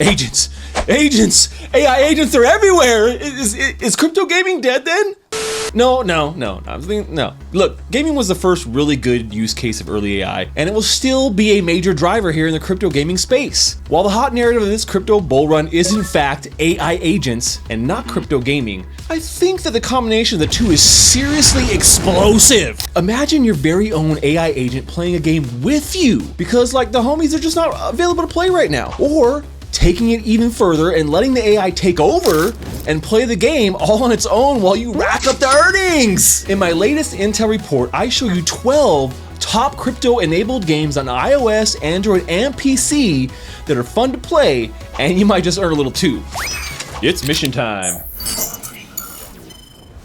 Agents, AI agents, they're everywhere. Is crypto gaming dead then? No. I'm thinking, no. Look, gaming was the first really good use case of early AI, and it will still be a major driver here in the crypto gaming space. While the hot narrative of this crypto bull run is in fact AI agents and not crypto gaming, I think that the combination of the two is seriously explosive. Imagine your very own AI agent playing a game with you, because like the homies are just not available to play right now. Or taking it even further and letting the AI take over and play the game all on its own while you rack up the earnings. In my latest Intel report, I show you 12 top crypto-enabled games on iOS, Android, and PC that are fun to play, and you might just earn a little too. It's mission time.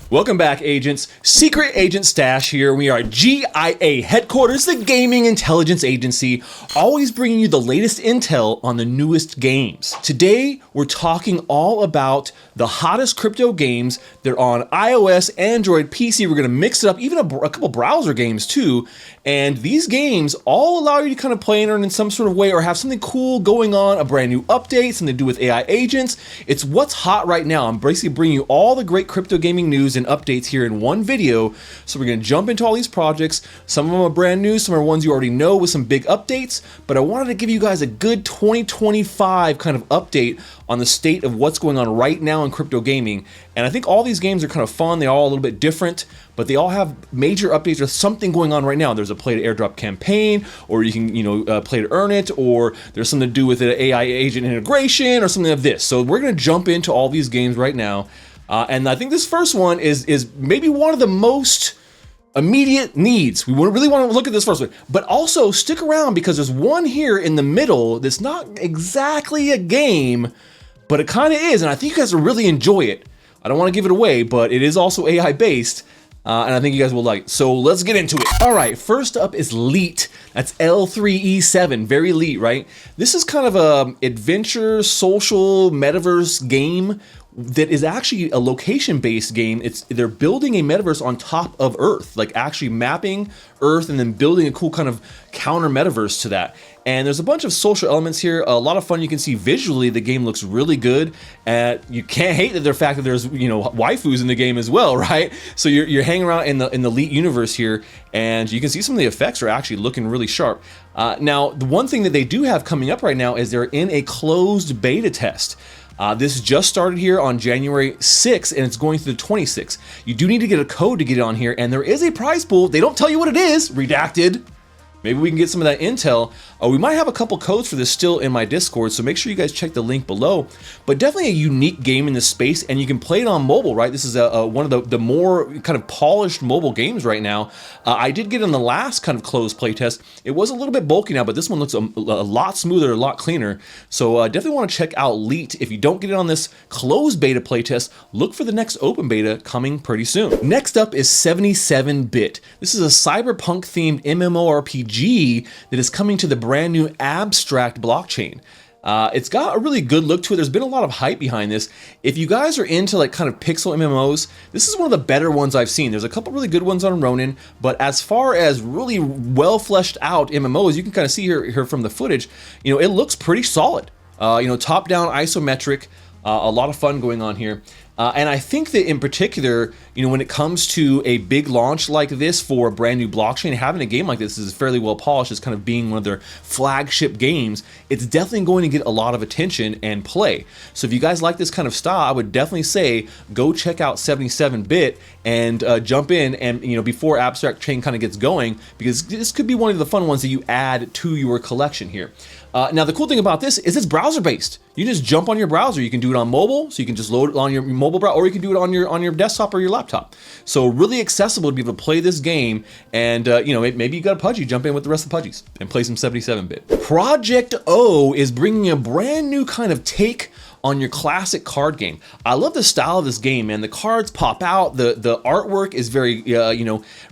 Welcome back, agents. Secret Agent Stash here. We are at GIA headquarters, the gaming intelligence agency, always bringing you the latest intel on the newest games. Today, we're talking all about the hottest crypto games. They're on iOS, Android, PC. We're gonna mix it up, even a couple browser games too. And these games all allow you to kind of play and earn in some sort of way or have something cool going on, a brand new update, something to do with AI agents. It's what's hot right now. I'm basically bringing you all the great crypto gaming news and updates here in one video. So we're gonna jump into all these projects. Some of them are brand new, some are ones you already know with some big updates, but I wanted to give you guys a good 2025 kind of update on the state of what's going on right now in crypto gaming. And I think all these games are kind of fun. They're all a little bit different, but they all have major updates or something going on right now. There's a play to airdrop campaign, or you can, play to earn it, or there's something to do with an AI agent integration or something of this. So we're gonna jump into all these games right now. And I think this first one is maybe one of the most immediate needs. We really want to look at this first one, but also stick around because there's one here in the middle that's not exactly a game, but it kind of is, and I think you guys will really enjoy it. I don't want to give it away, but it is also AI based, and I think you guys will like it. So let's get into it. All right, first up is Leet. That's L3E7, very Leet, right? This is kind of a adventure, social, metaverse game that is actually a location-based game. They're building a metaverse on top of Earth, like actually mapping Earth and then building a cool kind of counter metaverse to that. And there's a bunch of social elements here, a lot of fun. You can see visually the game looks really good. You can't hate the fact that there's waifus in the game as well, right? So you're hanging around in the Leet universe here, and you can see some of the effects are actually looking really sharp. Now, the one thing that they do have coming up right now is they're in a closed beta test. This just started here on January 6th, and it's going through the 26th. You do need to get a code to get on here, and there is a prize pool. They don't tell you what it is, redacted. Maybe we can get some of that intel. We might have a couple codes for this still in my Discord, so make sure you guys check the link below. But definitely a unique game in this space, and you can play it on mobile, right? This is one of the more kind of polished mobile games right now. I did get in the last kind of closed playtest. It was a little bit bulky now, but this one looks a lot smoother, a lot cleaner. So definitely want to check out Leet. If you don't get it on this closed beta playtest, look for the next open beta coming pretty soon. Next up is 77-bit. This is a cyberpunk-themed MMORPG that is coming to the brand new Abstract blockchain. It's got a really good look to it. There's been a lot of hype behind this. If you guys are into like kind of pixel MMOs, this is one of the better ones I've seen. There's a couple really good ones on Ronin, but as far as really well fleshed out MMOs, you can kind of see here from the footage, it looks pretty solid. Top-down isometric, a lot of fun going on here. And I think that in particular, when it comes to a big launch like this for a brand new blockchain, having a game like this is fairly well polished, as kind of being one of their flagship games, it's definitely going to get a lot of attention and play. So if you guys like this kind of style, I would definitely say go check out 77-bit and jump in and, before Abstract Chain kind of gets going, because this could be one of the fun ones that you add to your collection here. Now, the cool thing about this is it's browser-based. You just jump on your browser. You can do it on mobile, so you can just load it on your mobile browser, or you can do it on your desktop or your laptop. So really accessible to be able to play this game, and maybe you got a Pudgy, jump in with the rest of the Pudgies and play some 77-bit. Project O is bringing a brand new kind of take on your classic card game. I love the style of this game, man. The cards pop out. The artwork is very,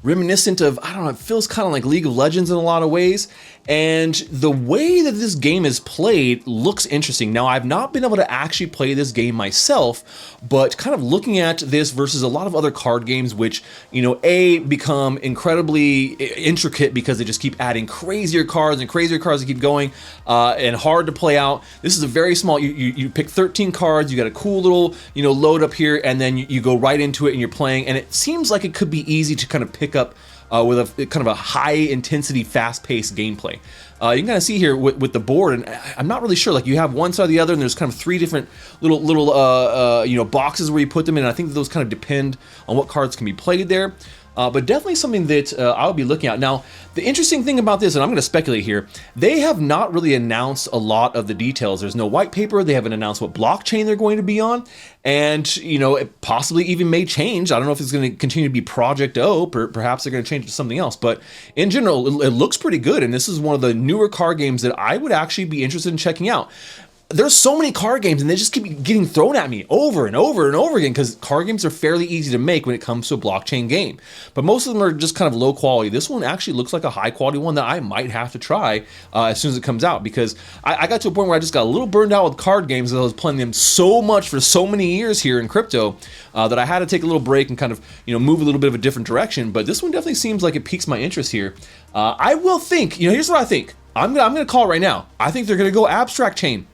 reminiscent of, I don't know, it feels kind of like League of Legends in a lot of ways. And the way that this game is played looks interesting. Now, I've not been able to actually play this game myself, but kind of looking at this versus a lot of other card games, which, you know, become incredibly intricate because they just keep adding crazier cards that keep going, and hard to play out. This is a very small, you pick 13 cards, you got a cool little, you know, load up here, and then you go right into it and you're playing, and it seems like it could be easy to kind of pick up with a kind of a high intensity, fast paced gameplay. You can kind of see here with the board, and I'm not really sure, like you have one side or the other, and there's kind of three different little you know, boxes where you put them in, and I think that those kind of depend on what cards can be played there. But definitely something that I'll be looking at. Now, the interesting thing about this, and I'm going to speculate here, they have not really announced a lot of the details. There's no white paper. They haven't announced what blockchain they're going to be on. And, you know, it possibly even may change. I don't know if it's going to continue to be Project O, perhaps they're going to change it to something else. But in general, it looks pretty good. And this is one of the newer card games that I would actually be interested in checking out. There's so many card games, and they just keep getting thrown at me over and over and over again, because card games are fairly easy to make when it comes to a blockchain game. But most of them are just kind of low quality. This one actually looks like a high quality one that I might have to try as soon as it comes out, because I got to a point where I just got a little burned out with card games, because I was playing them so much for so many years here in crypto that I had to take a little break and kind of, you know, move a little bit of a different direction. But this one definitely seems like it piques my interest here. I will think, you know, here's what I think. I'm gonna call it right now. I think they're gonna go abstract chain.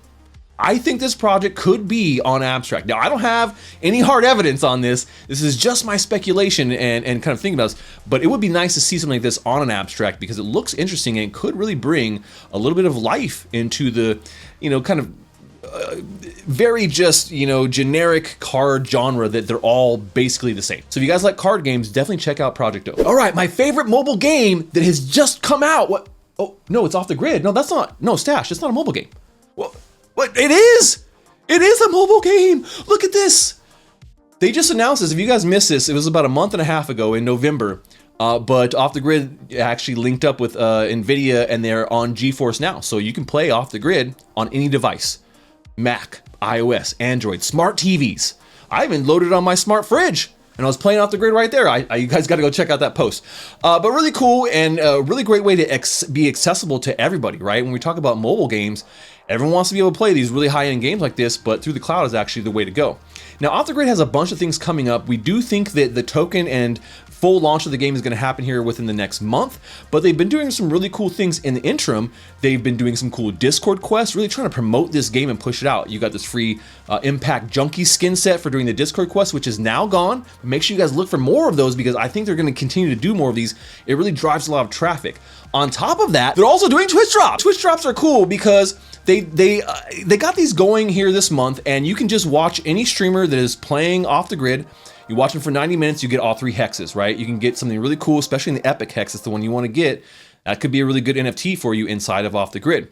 I think this project could be on abstract. Now, I don't have any hard evidence on this. This is just my speculation and kind of thinking about this. But it would be nice to see something like this on an abstract, because it looks interesting and could really bring a little bit of life into the, you know, kind of very just, you know, generic card genre that they're all basically the same. So if you guys like card games, definitely check out Project O. All right, my favorite mobile game that has just come out. What? Oh, no, it's Off the Grid. No, that's not. No, Stash, it's not a mobile game. Well, what? It is! It is a mobile game! Look at this! They just announced this. If you guys missed this, it was about a month and a half ago in November. But Off the Grid actually linked up with NVIDIA, and they're on GeForce now. So you can play Off the Grid on any device. Mac, iOS, Android, smart TVs. I even loaded it on my smart fridge, and I was playing Off the Grid right there. You guys got to go check out that post. But really cool, and a really great way to be accessible to everybody, right? When we talk about mobile games, everyone wants to be able to play these really high-end games like this, but through the cloud is actually the way to go. Now, Off the Grid has a bunch of things coming up. We do think that the token and full launch of the game is going to happen here within the next month, but they've been doing some really cool things in the interim. They've been doing some cool Discord quests, really trying to promote this game and push it out. You got this free Impact Junkie skin set for doing the Discord quest, which is now gone. Make sure you guys look for more of those, because I think they're going to continue to do more of these. It really drives a lot of traffic. On top of that, they're also doing Twitch drops. Twitch drops are cool because they got these going here this month, and you can just watch any streamer that is playing Off the Grid. You watch them for 90 minutes, you get all 3 hexes, right? You can get something really cool, especially in the Epic Hex. It's the one you want to get. That could be a really good NFT for you inside of Off the Grid.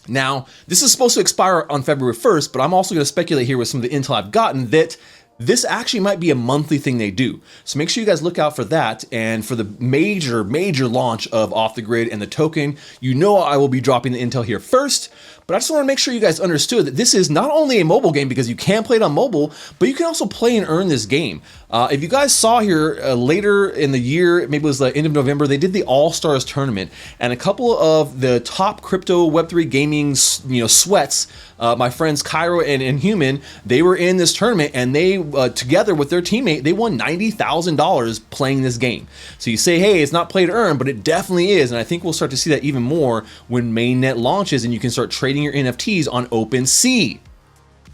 Now, this is supposed to expire on February 1st, but I'm also going to speculate here with some of the intel I've gotten that this actually might be a monthly thing they do. So make sure you guys look out for that, and for the major launch of Off the Grid and the token. You know I will be dropping the intel here first, but I just want to make sure you guys understood that this is not only a mobile game, because you can play it on mobile, but you can also play and earn this game. If you guys saw here later in the year, maybe it was the end of November, they did the All-Stars tournament, and a couple of the top crypto Web3 gaming, you know, sweats, my friends Cairo and Human, they were in this tournament, and they together with their teammate, they won $90,000 playing this game. So you say, hey, it's not play to earn, but it definitely is, and I think we'll start to see that even more when mainnet launches and you can start trading your NFTs on OpenSea.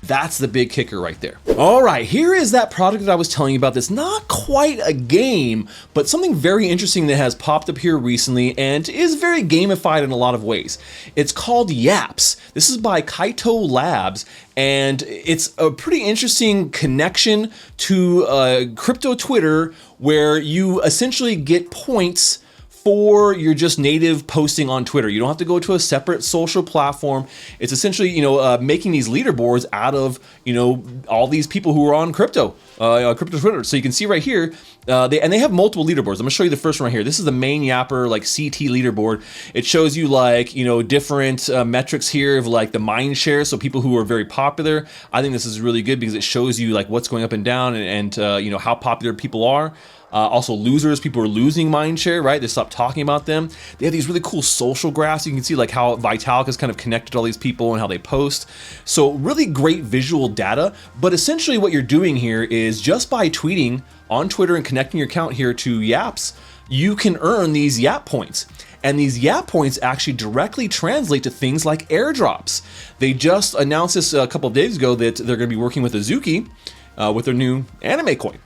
That's the big kicker right there. All right, here is that product that I was telling you about. That's not quite a game, but something very interesting that has popped up here recently and is very gamified in a lot of ways. It's called Yaps. This is by Kaito Labs, and it's a pretty interesting connection to crypto Twitter, where you essentially get points for your just native posting on Twitter. You don't have to go to a separate social platform. It's essentially, you know, making these leaderboards out of, you know, all these people who are on crypto. Crypto Twitter. So you can see right here, they have multiple leaderboards. I'm gonna show you the first one right here. This is the main Yapper like CT leaderboard. It shows you like, you know, different metrics here of like the mind share. So people who are very popular. I think this is really good because it shows you like what's going up and down and you know, how popular people are. Also losers, people are losing mind share, right? They stop talking about them. They have these really cool social graphs. You can see like how Vitalik is kind of connected to all these people and how they post. So really great visual data, but essentially what you're doing here is just by tweeting on Twitter and connecting your account here to Yaps, you can earn these Yap points. And these Yap points actually directly translate to things like airdrops. They just announced this a couple of days ago that they're gonna be working with Azuki with their new anime coin.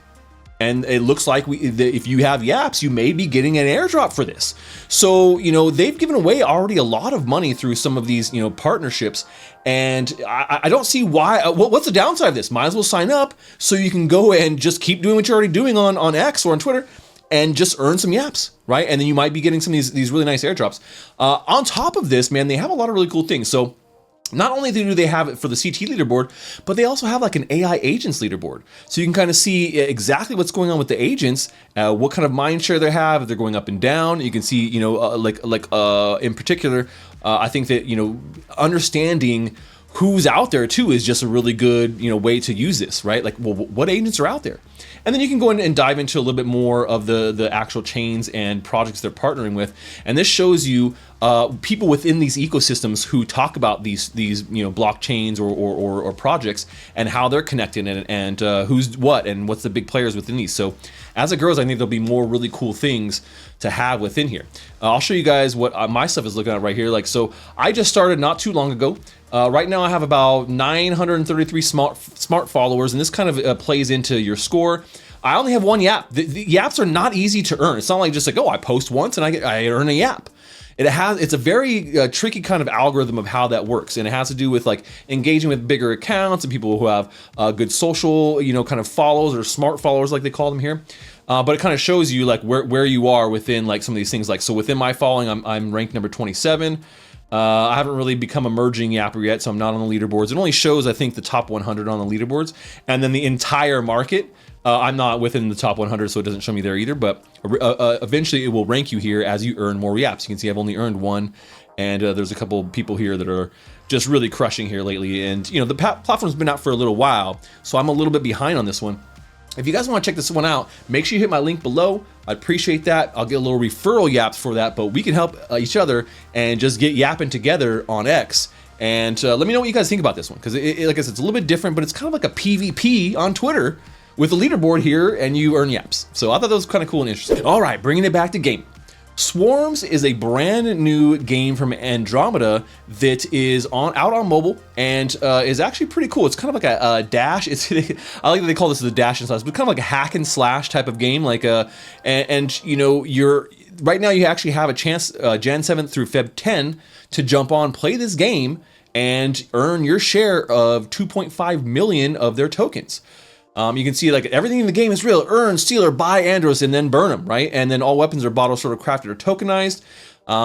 And it looks like if you have Yaps, you may be getting an airdrop for this. So, you know, they've given away already a lot of money through some of these, you know, partnerships. And I don't see why, what's the downside of this? Might as well sign up so you can go and just keep doing what you're already doing on X or on Twitter and just earn some Yaps, right? And then you might be getting some of these really nice airdrops. On top of this, man, they have a lot of really cool things. So not only do they have it for the CT leaderboard, but they also have like an AI agents leaderboard. So you can kind of see exactly what's going on with the agents, what kind of mind share they have, if they're going up and down. You can see, you know, in particular, I think that, you know, understanding who's out there too is just a really good, you know, way to use this, right? Like, well, what agents are out there? And then you can go in and dive into a little bit more of the actual chains and projects they're partnering with. And this shows you people within these ecosystems who talk about these you know, blockchains or projects and how they're connected and who's what and what's the big players within these. So as it grows, I think there'll be more really cool things to have within here. I'll show you guys what my stuff is looking at right here. Like, so I just started not too long ago. Right now I have about 933 smart followers, and this kind of plays into your score. I only have one Yap. The Yaps are not easy to earn. It's not like just like, oh, I post once and I earn a Yap. It's a very tricky kind of algorithm of how that works, and it has to do with like engaging with bigger accounts and people who have good social, you know, kind of follows or smart followers like they call them here. But it kind of shows you like where you are within like some of these things. Like, so within my following, I'm ranked number 27. I haven't really become emerging Yapper yet, so I'm not on the leaderboards. It only shows, I think, the top 100 on the leaderboards, and then the entire market. I'm not within the top 100, so it doesn't show me there either, but eventually it will rank you here as you earn more Yaps. You can see I've only earned one, and there's a couple people here that are just really crushing here lately. And, you know, the platform's been out for a little while, so I'm a little bit behind on this one. If you guys want to check this one out, make sure you hit my link below. I'd appreciate that. I'll get a little referral Yaps for that, but we can help each other and just get yapping together on X. And let me know what you guys think about this one, because like I said, it's a little bit different, but it's kind of like a PvP on Twitter with a leaderboard here, and you earn Yaps. So I thought that was kind of cool and interesting. All right, bringing it back to gaming. SWRMS is a brand new game from Andromeda that is out on mobile and is actually pretty cool. It's kind of like a dash. I like that they call this the dash and slash, but kind of like a hack and slash type of game. Like and you know, right now you actually have a chance Jan 7th through Feb 10 to jump on, play this game, and earn your share of 2.5 million of their tokens. You can see like everything in the game is real. Earn, steal, or buy andros and then burn them, right? And then all weapons or bottles sort of crafted or tokenized,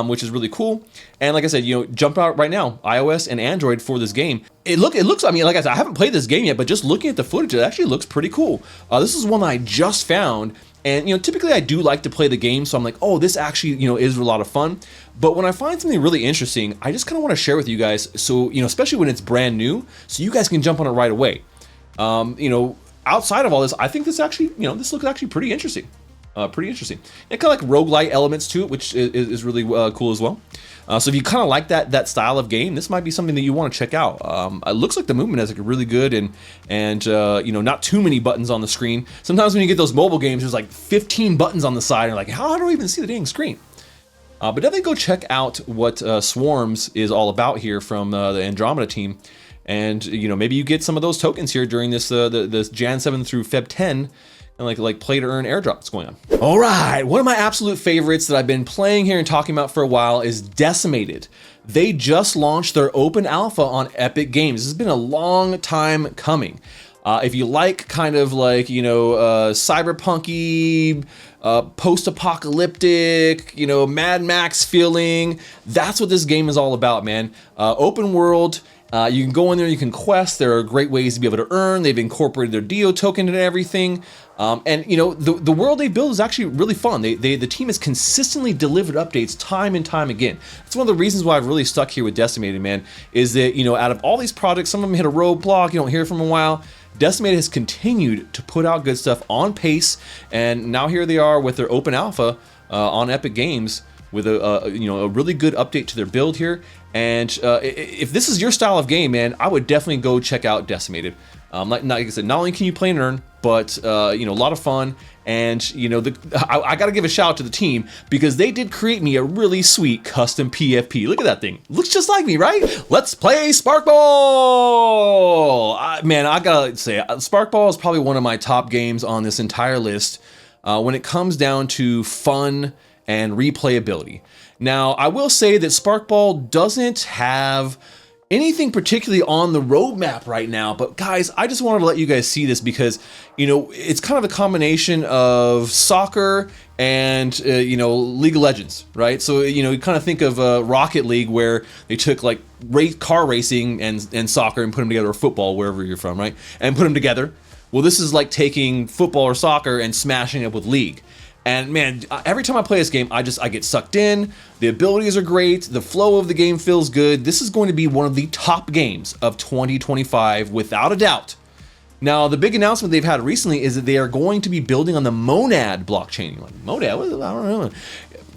which is really cool. And like I said, you know, jump out right now, iOS and Android for this game. It looks, I mean, like I said, I haven't played this game yet, but just looking at the footage, it actually looks pretty cool. This is one that I just found. And, you know, typically I do like to play the game, so I'm like, oh, this actually, you know, is a lot of fun. But when I find something really interesting, I just kind of want to share with you guys. So, you know, especially when it's brand new, so you guys can jump on it right away. You know, outside of all this, I think this actually, you know, this looks actually pretty interesting. It kind of like roguelite elements to it, which is really cool as well. So if you kind of like that style of game, this might be something that you want to check out. It looks like the movement is like really good and you know, not too many buttons on the screen. Sometimes when you get those mobile games, there's like 15 buttons on the side, and you're like, how do I even see the dang screen? But definitely go check out what SWRMS is all about here from the Andromeda team. And, you know, maybe you get some of those tokens here during this Jan 7 through Feb 10, and like play to earn airdrops going on. All right, one of my absolute favorites that I've been playing here and talking about for a while is Decimated. They just launched their open alpha on Epic Games. This has been a long time coming. If you like kind of like, you know, cyberpunky, post-apocalyptic, you know, Mad Max feeling, that's what this game is all about, man. Open world. You can go in there, you can quest. There are great ways to be able to earn. They've incorporated their Dio token into everything. And you know, the world they build is actually really fun. The team has consistently delivered updates time and time again. That's one of the reasons why I've really stuck here with Decimated, man, is that, you know, out of all these projects, some of them hit a roadblock, you don't hear from a while. Decimated has continued to put out good stuff on pace, and now here they are with their open alpha on Epic Games with a you know, a really good update to their build here. And if this is your style of game, man, I would definitely go check out Decimated. Like I said, not only can you play and earn, but you know, a lot of fun. And you know, I got to give a shout out to the team because they did create me a really sweet custom PFP. Look at that thing; looks just like me, right? Let's play Sparkball. Man, I gotta say, Sparkball is probably one of my top games on this entire list when it comes down to fun and replayability. Now, I will say that Sparkball doesn't have anything particularly on the roadmap right now, but guys, I just wanted to let you guys see this because, you know, it's kind of a combination of soccer and, you know, League of Legends, right? So, you know, you kind of think of Rocket League where they took like car racing and soccer and put them together, or football, wherever you're from, right? And put them together. Well, this is like taking football or soccer and smashing it with League. And man, every time I play this game, I get sucked in. The abilities are great. The flow of the game feels good. This is going to be one of the top games of 2025, without a doubt. Now, the big announcement they've had recently is that they are going to be building on the Monad blockchain. You're like, Monad? I don't know.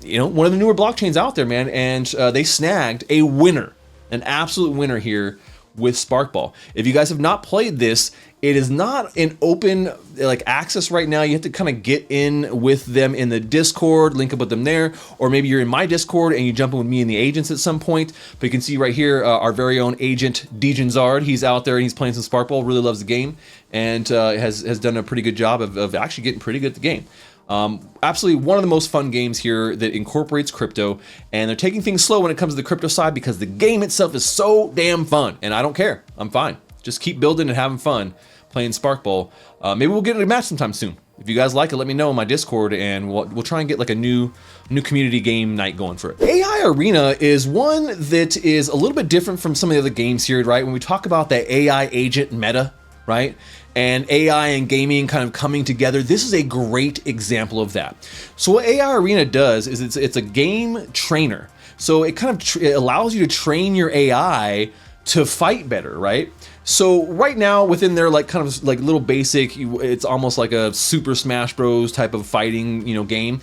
You know, one of the newer blockchains out there, man. And they snagged a winner, an absolute winner here with Sparkball. If you guys have not played this, it is not an open like access right now. You have to kind of get in with them in the Discord, link up with them there, or maybe you're in my Discord and you jump in with me and the agents at some point. But you can see right here our very own agent Dejan Zard. He's out there and he's playing some Sparkball, really loves the game, and has done a pretty good job of actually getting pretty good at the game. Absolutely one of the most fun games here that incorporates crypto, and they're taking things slow when it comes to the crypto side because the game itself is so damn fun, and I don't care. I'm fine. Just keep building and having fun playing Sparkball. Maybe we'll get a match sometime soon. If you guys like it, let me know in my Discord, and we'll try and get like a new community game night going for it. AI Arena is one that is a little bit different from some of the other games here, right? When we talk about that AI agent meta, right? And AI and gaming kind of coming together, this is a great example of that. So what AI Arena does is it's a game trainer. So it kind of it allows you to train your AI to fight better, right? So right now within their like kind of like little basic, it's almost like a Super Smash Bros type of fighting, you know, game.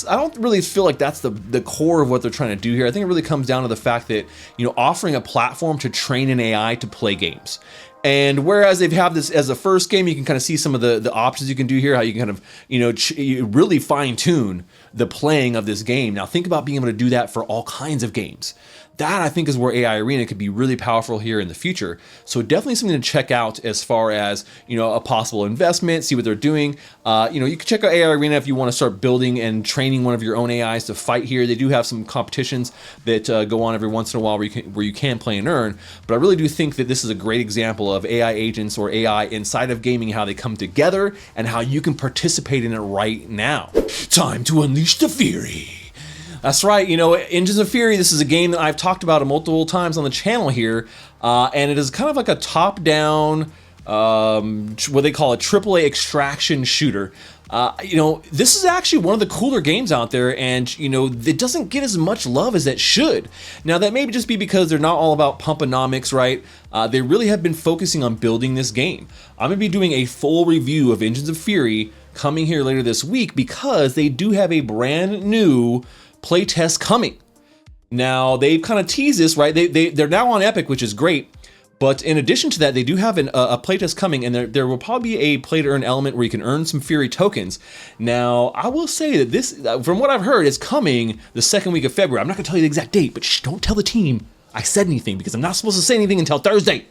I don't really feel like that's the core of what they're trying to do here. I think it really comes down to the fact that, you know, offering a platform to train an AI to play games. And whereas they've had this as a first game, you can kind of see some of the options you can do here, how you can kind of, you know, you really fine tune the playing of this game. Now think about being able to do that for all kinds of games. That I think is where AI Arena could be really powerful here in the future. So definitely something to check out as far as, you know, a possible investment, see what they're doing. You know, you can check out AI Arena if you want to start building and training one of your own AIs to fight here. They do have some competitions that go on every once in a while where you can play and earn. But I really do think that this is a great example of AI agents or AI inside of gaming, how they come together and how you can participate in it right now. Time to unleash the fury. That's right, you know, Engines of Fury, this is a game that I've talked about multiple times on the channel here, and it is kind of like a top-down, what they call a AAA extraction shooter. You know, this is actually one of the cooler games out there, and, you know, it doesn't get as much love as it should. Now, that may just be because they're not all about pumponomics, right? They really have been focusing on building this game. I'm going to be doing a full review of Engines of Fury coming here later this week because they do have a brand new playtest coming. Now they've kind of teased this, right? They're now on Epic, which is great. But in addition to that, they do have a playtest coming, and there will probably be a play to earn element where you can earn some Fury tokens. Now, I will say that this, from what I've heard, is coming the second week of February. I'm not going to tell you the exact date, but shh, don't tell the team I said anything because I'm not supposed to say anything until Thursday.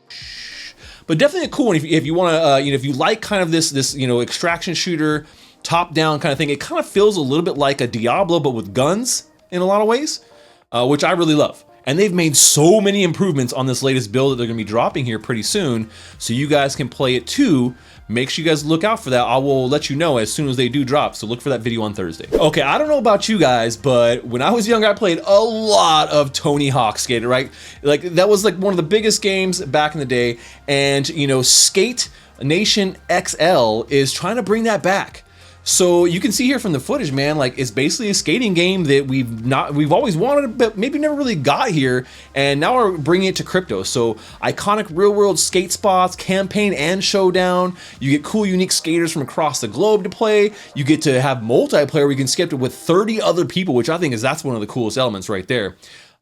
Shh. But definitely a cool one if you want to, you know, if you like kind of this you know, extraction shooter, top-down kind of thing. It kind of feels a little bit like a Diablo, but with guns in a lot of ways, which I really love. And they've made so many improvements on this latest build that they're gonna be dropping here pretty soon, so you guys can play it too. Make sure you guys look out for that. I will let you know as soon as they do drop, so look for that video on Thursday. Okay, I don't know about you guys, but when I was younger, I played a lot of Tony Hawk Skater, right? Like, that was like one of the biggest games back in the day, and you know, SkateNation XL is trying to bring that back. So you can see here from the footage, man, like it's basically a skating game that we've always wanted, but maybe never really got here, and now we're bringing it to crypto. So iconic real-world skate spots, campaign and showdown. You get cool, unique skaters from across the globe to play. You get to have multiplayer where you can skate with 30 other people, which I think that's one of the coolest elements right there.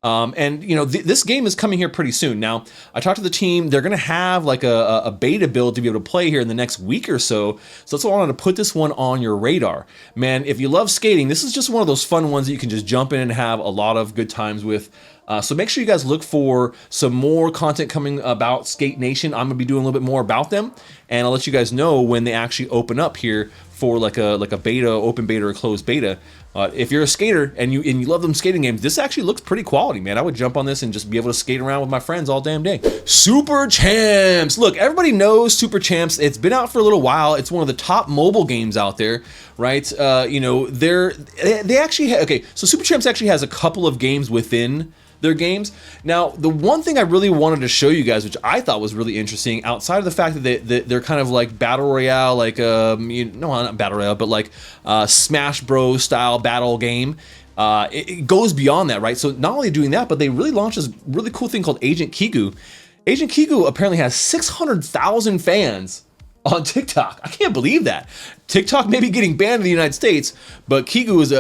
And you know, this game is coming here pretty soon. Now, I talked to the team, they're gonna have like a beta build to be able to play here in the next week or so. So that's why I wanted to put this one on your radar. Man, if you love skating, this is just one of those fun ones that you can just jump in and have a lot of good times with. So make sure you guys look for some more content coming about SkateNation. I'm gonna be doing a little bit more about them, and I'll let you guys know when they actually open up here for like a beta, open beta or closed beta. If you're a skater and you love them skating games, this actually looks pretty quality, man. I would jump on this and just be able to skate around with my friends all damn day. Superchamps. Look, everybody knows Superchamps. It's been out for a little while. It's one of the top mobile games out there, right? You know, they actually okay. So Superchamps actually has a couple of games within their games. Now, the one thing I really wanted to show you guys, which I thought was really interesting, outside of the fact that they're kind of like battle royale, like no, not battle royale, but like Smash Bros style battle game. It goes beyond that, right? So not only doing that, but they really launched this really cool thing called Agent Kigu. Agent Kigu apparently has 600,000 fans on TikTok. I can't believe that. TikTok may be getting banned in the United States, but Kigu is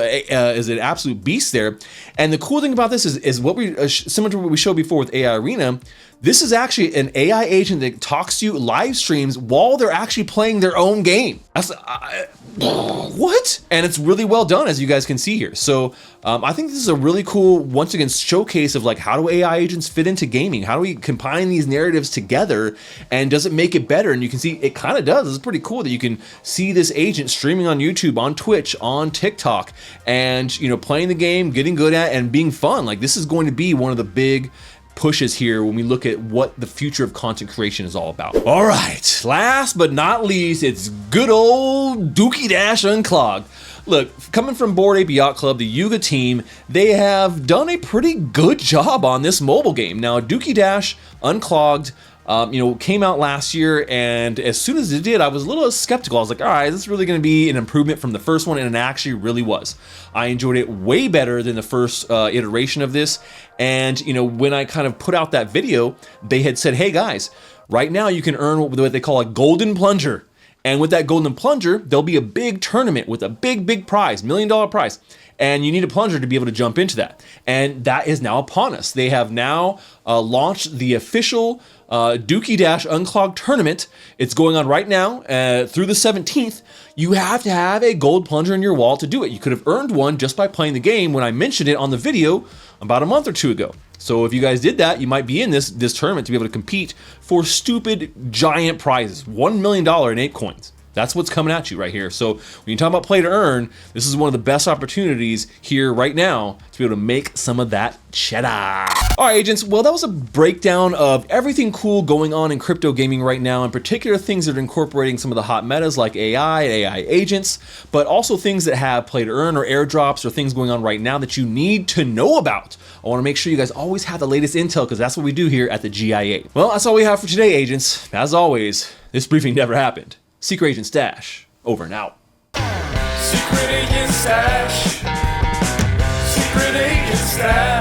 an absolute beast there. And the cool thing about this is what we similar to what we showed before with AI Arena. This is actually an AI agent that talks to you, live streams while they're actually playing their own game. That's what? And it's really well done, as you guys can see here. So I think this is a really cool, once again, showcase of like, how do AI agents fit into gaming? How do we combine these narratives together, and does it make it better? And you can see it kind of does. It's pretty cool that you can see this agent streaming on YouTube, on Twitch, on TikTok, and you know, playing the game, getting good at it, and being fun. Like, this is going to be one of the big pushes here when we look at what the future of content creation is all about. All right, last but not least, it's good old Dookey Dash Unclogged. Look, coming from Bored Ape Yacht Club, the Yuga team, they have done a pretty good job on this mobile game. Now, Dookey Dash Unclogged, you know, came out last year, and as soon as it did, I was a little skeptical. I was like, all right, this is really going to be an improvement from the first one, and it actually really was. I enjoyed it way better than the first iteration of this. And you know, when I kind of put out that video, they had said, hey guys, right now you can earn what they call a golden plunger. And with that golden plunger, there'll be a big tournament with a big prize, $1 million prize. And you need a plunger to be able to jump into that. And that is now upon us. They have now launched the official Dookey Dash Unclogged tournament. It's going on right now through the 17th. You have to have a gold plunger in your wallet to do it. You could have earned one just by playing the game when I mentioned it on the video about a month or two ago. So if you guys did that, you might be in this tournament to be able to compete for stupid giant prizes. $1 million in ape coins. That's what's coming at you right here. So when you talk about play to earn, this is one of the best opportunities here right now to be able to make some of that cheddar. All right, agents, well, that was a breakdown of everything cool going on in crypto gaming right now, in particular things that are incorporating some of the hot metas like AI and AI agents, but also things that have play to earn or airdrops or things going on right now that you need to know about. I want to make sure you guys always have the latest intel, because that's what we do here at the GIA. Well, that's all we have for today, agents. As always, this briefing never happened. Secret Agent Stash, over and out. Secret Agent Stash. Secret Agent Stash.